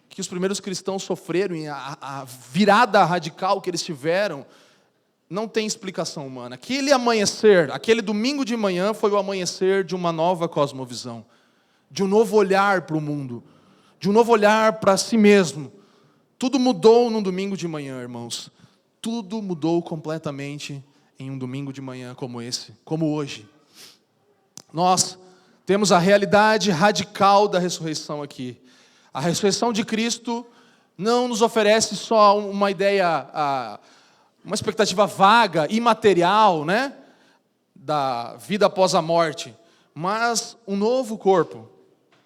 que os primeiros cristãos sofreram, a virada radical que eles tiveram, não tem explicação humana. Aquele amanhecer, aquele domingo de manhã foi o amanhecer de uma nova cosmovisão, de um novo olhar para o mundo, de um novo olhar para si mesmo. Tudo mudou num domingo de manhã, irmãos. Tudo mudou completamente em um domingo de manhã como esse, como hoje. Nós temos a realidade radical da ressurreição aqui. A ressurreição de Cristo não nos oferece só uma ideia, uma expectativa vaga, imaterial, né, da vida após a morte, mas um novo corpo.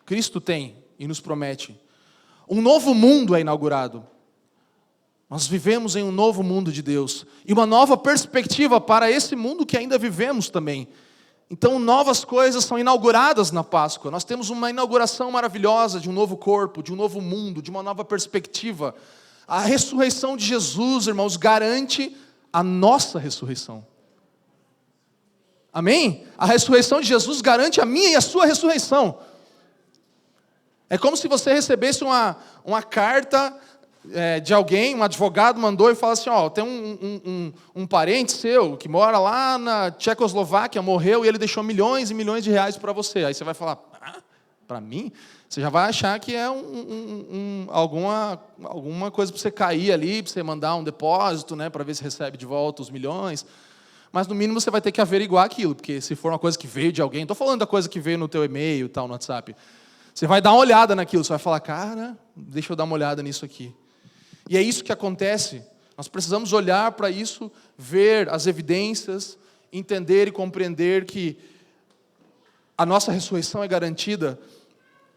Cristo tem e nos promete. Um novo mundo é inaugurado. Nós vivemos em um novo mundo de Deus. E uma nova perspectiva para esse mundo que ainda vivemos também. Então, novas coisas são inauguradas na Páscoa. Nós temos uma inauguração maravilhosa de um novo corpo, de um novo mundo, de uma nova perspectiva. A ressurreição de Jesus, irmãos, garante a nossa ressurreição. Amém? A ressurreição de Jesus garante a minha e a sua ressurreição. É como se você recebesse uma carta de alguém, um advogado mandou e fala assim, ó, tem um parente seu que mora lá na Tchecoslováquia, morreu e ele deixou milhões e milhões de reais para você. Aí você vai falar, para mim? Você já vai achar que é alguma coisa para você cair ali, para você mandar um depósito, né, para ver se recebe de volta os milhões. Mas no mínimo você vai ter que averiguar aquilo, porque se for uma coisa que veio de alguém, estou falando da coisa que veio no teu e-mail, tal, no WhatsApp, você vai dar uma olhada naquilo, você vai falar, cara, deixa eu dar uma olhada nisso aqui. E é isso que acontece. Nós precisamos olhar para isso, ver as evidências, entender e compreender que a nossa ressurreição é garantida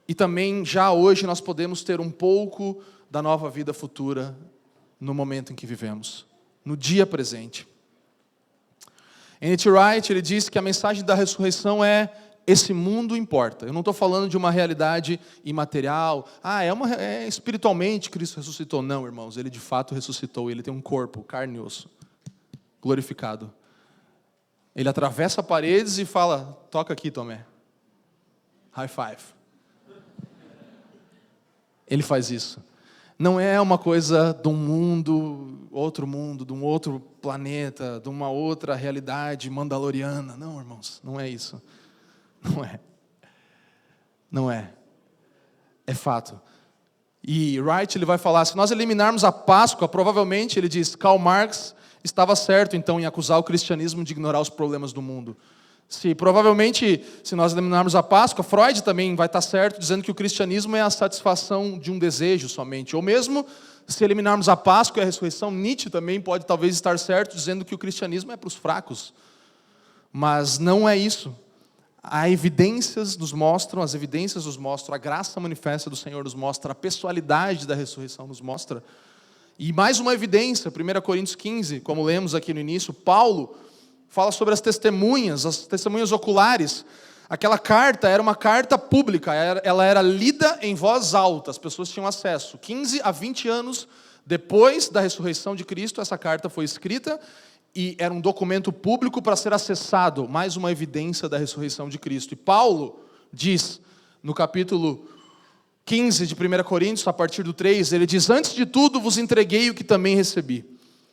e também já hoje nós podemos ter um pouco da nova vida futura no momento em que vivemos, no dia presente. N.T. Wright, ele diz que a mensagem da ressurreição é: esse mundo importa. Eu não estou falando de uma realidade imaterial. Espiritualmente Cristo ressuscitou. Não, irmãos, Ele de fato ressuscitou. Ele tem um corpo, carne e osso, glorificado. Ele atravessa paredes e fala, toca aqui, Tomé. High five. Ele faz isso. Não é uma coisa de um mundo, de um outro planeta, de uma outra realidade mandaloriana. Não, irmãos, não é isso. Não é. Não é. É fato. E Wright, ele vai falar, se nós eliminarmos a Páscoa, provavelmente, ele diz, Karl Marx estava certo, então, em acusar o cristianismo de ignorar os problemas do mundo. Provavelmente, se nós eliminarmos a Páscoa, Freud também vai estar certo, dizendo que o cristianismo é a satisfação de um desejo somente. Ou mesmo, se eliminarmos a Páscoa e a ressurreição, Nietzsche também pode talvez estar certo, dizendo que o cristianismo é para os fracos. Mas não é isso. As evidências nos mostram, a graça manifesta do Senhor nos mostra, a pessoalidade da ressurreição nos mostra. E mais uma evidência, 1 Coríntios 15, como lemos aqui no início, Paulo fala sobre as testemunhas oculares. Aquela carta era uma carta pública, ela era lida em voz alta, as pessoas tinham acesso. 15 a 20 anos depois da ressurreição de Cristo, essa carta foi escrita, e era um documento público para ser acessado, mais uma evidência da ressurreição de Cristo. E Paulo diz, no capítulo 15 de 1 Coríntios, a partir do 3, ele diz, antes de tudo vos entreguei o que também recebi,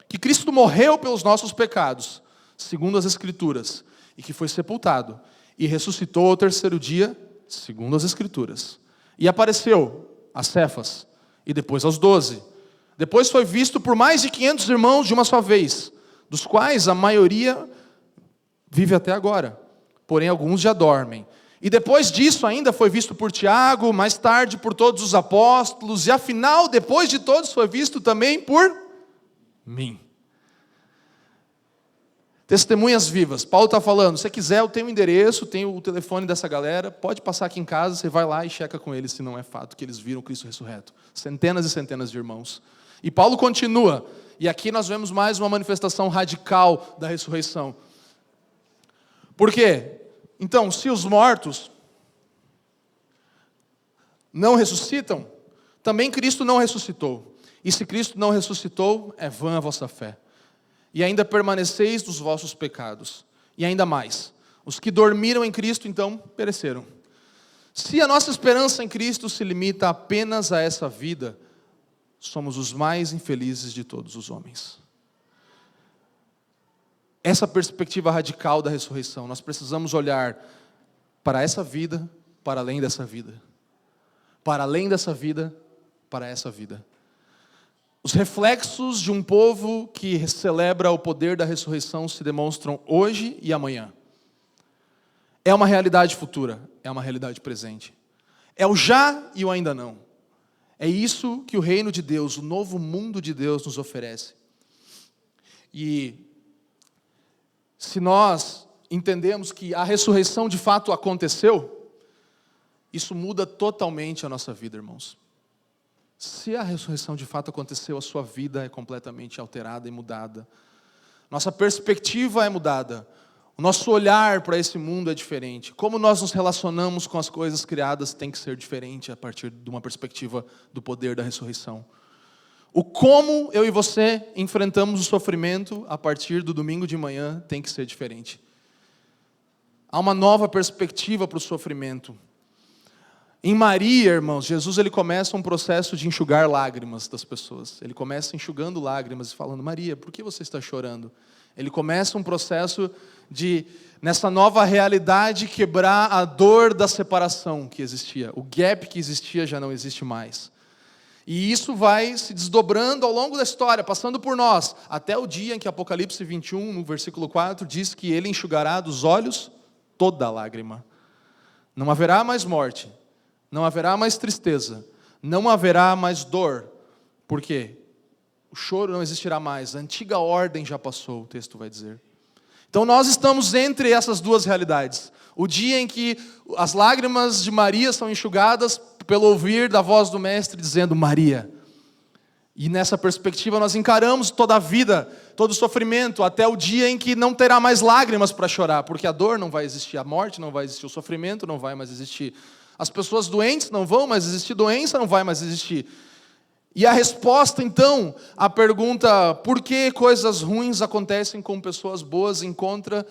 que Cristo morreu pelos nossos pecados, segundo as Escrituras, e que foi sepultado, e ressuscitou ao terceiro dia, segundo as Escrituras. E apareceu a Cefas, e depois aos 12. Depois foi visto por mais de 500 irmãos de uma só vez, dos quais a maioria vive até agora, porém alguns já dormem. E depois disso ainda foi visto por Tiago, mais tarde por todos os apóstolos, e afinal, depois de todos, foi visto também por mim. Testemunhas vivas. Paulo está falando, se quiser, eu tenho o endereço, tenho o telefone dessa galera, pode passar aqui em casa, você vai lá e checa com eles se não é fato que eles viram Cristo ressurreto. Centenas e centenas de irmãos. E Paulo continua, e aqui nós vemos mais uma manifestação radical da ressurreição. Por quê? Então, se os mortos não ressuscitam, também Cristo não ressuscitou. E se Cristo não ressuscitou, é vã a vossa fé. E ainda permaneceis dos vossos pecados. E ainda mais, os que dormiram em Cristo, então, pereceram. Se a nossa esperança em Cristo se limita apenas a essa vida, somos os mais infelizes de todos os homens. Essa perspectiva radical da ressurreição, nós precisamos olhar para essa vida, para além dessa vida. Para além dessa vida, para essa vida. Os reflexos de um povo que celebra o poder da ressurreição se demonstram hoje e amanhã. É uma realidade futura, é uma realidade presente. É o já e o ainda não. É isso que o reino de Deus, o novo mundo de Deus nos oferece. E se nós entendemos que a ressurreição de fato aconteceu, isso muda totalmente a nossa vida, irmãos. Se a ressurreição de fato aconteceu, a sua vida é completamente alterada e mudada. Nossa perspectiva é mudada. O nosso olhar para esse mundo é diferente. Como nós nos relacionamos com as coisas criadas tem que ser diferente a partir de uma perspectiva do poder da ressurreição. O como eu e você enfrentamos o sofrimento a partir do domingo de manhã tem que ser diferente. Há uma nova perspectiva para o sofrimento. Em Maria, irmãos, Jesus ele começa um processo de enxugar lágrimas das pessoas. Ele começa enxugando lágrimas e falando, Maria, por que você está chorando? Ele começa um processo de, nessa nova realidade, quebrar a dor da separação que existia. O gap que existia já não existe mais. E isso vai se desdobrando ao longo da história, passando por nós, até o dia em que Apocalipse 21, no versículo 4, diz que ele enxugará dos olhos toda lágrima. Não haverá mais morte. Não haverá mais tristeza, não haverá mais dor, porque o choro não existirá mais, a antiga ordem já passou, o texto vai dizer. Então nós estamos entre essas duas realidades. O dia em que as lágrimas de Maria são enxugadas pelo ouvir da voz do Mestre dizendo Maria. E nessa perspectiva nós encaramos toda a vida, todo o sofrimento, até o dia em que não terá mais lágrimas para chorar, porque a dor não vai existir, a morte não vai existir, o sofrimento não vai mais existir. As pessoas doentes não vão mais existir, doença não vai mais existir. E a resposta, então, à pergunta por que coisas ruins acontecem com pessoas boas, encontra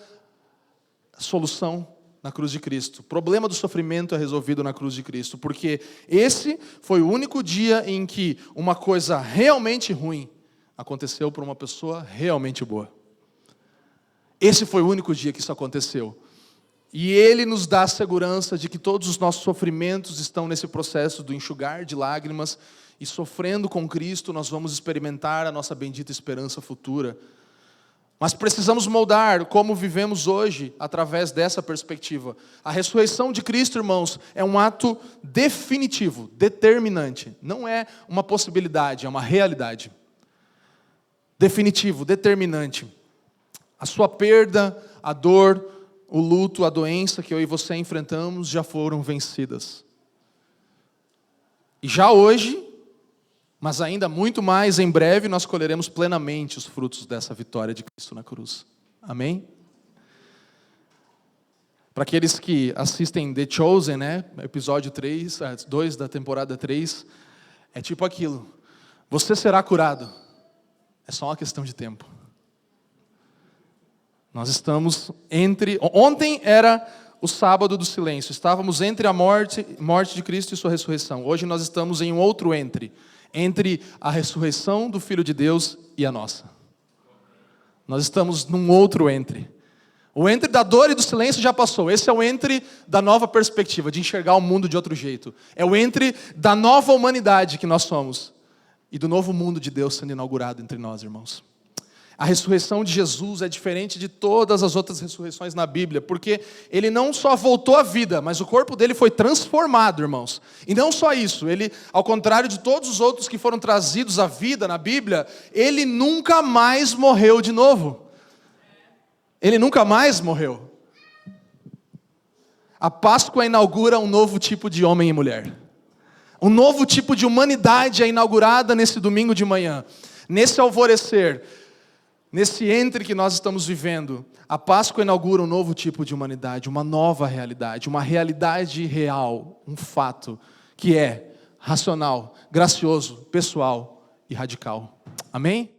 solução na cruz de Cristo. O problema do sofrimento é resolvido na cruz de Cristo, porque esse foi o único dia em que uma coisa realmente ruim aconteceu para uma pessoa realmente boa. Esse foi o único dia que isso aconteceu. E Ele nos dá a segurança de que todos os nossos sofrimentos estão nesse processo do enxugar de lágrimas, e sofrendo com Cristo nós vamos experimentar a nossa bendita esperança futura. Mas precisamos moldar como vivemos hoje através dessa perspectiva. A ressurreição de Cristo, irmãos, é um ato definitivo, determinante. Não é uma possibilidade, é uma realidade. Definitivo, determinante. A sua perda, a dor, o luto, a doença que eu e você enfrentamos já foram vencidas. E já hoje, mas ainda muito mais em breve, nós colheremos plenamente os frutos dessa vitória de Cristo na cruz. Amém? Para aqueles que assistem The Chosen, né? Episódio 2 da temporada 3, é tipo aquilo. Você será curado. É só uma questão de tempo. Nós estamos entre... Ontem era o sábado do silêncio. Estávamos entre a morte de Cristo e sua ressurreição. Hoje nós estamos em um outro entre a ressurreição do Filho de Deus e a nossa. Nós estamos num outro entre. O entre da dor e do silêncio já passou. Esse é o entre da nova perspectiva, de enxergar o mundo de outro jeito. É o entre da nova humanidade que nós somos. E do novo mundo de Deus sendo inaugurado entre nós, irmãos. A ressurreição de Jesus é diferente de todas as outras ressurreições na Bíblia, porque ele não só voltou à vida, mas o corpo dele foi transformado, irmãos. E não só isso, ele, ao contrário de todos os outros que foram trazidos à vida na Bíblia, ele nunca mais morreu de novo. Ele nunca mais morreu. A Páscoa inaugura um novo tipo de homem e mulher. Um novo tipo de humanidade é inaugurada nesse domingo de manhã. Nesse alvorecer, nesse entre que nós estamos vivendo, a Páscoa inaugura um novo tipo de humanidade, uma nova realidade, uma realidade real, um fato, que é racional, gracioso, pessoal e radical. Amém?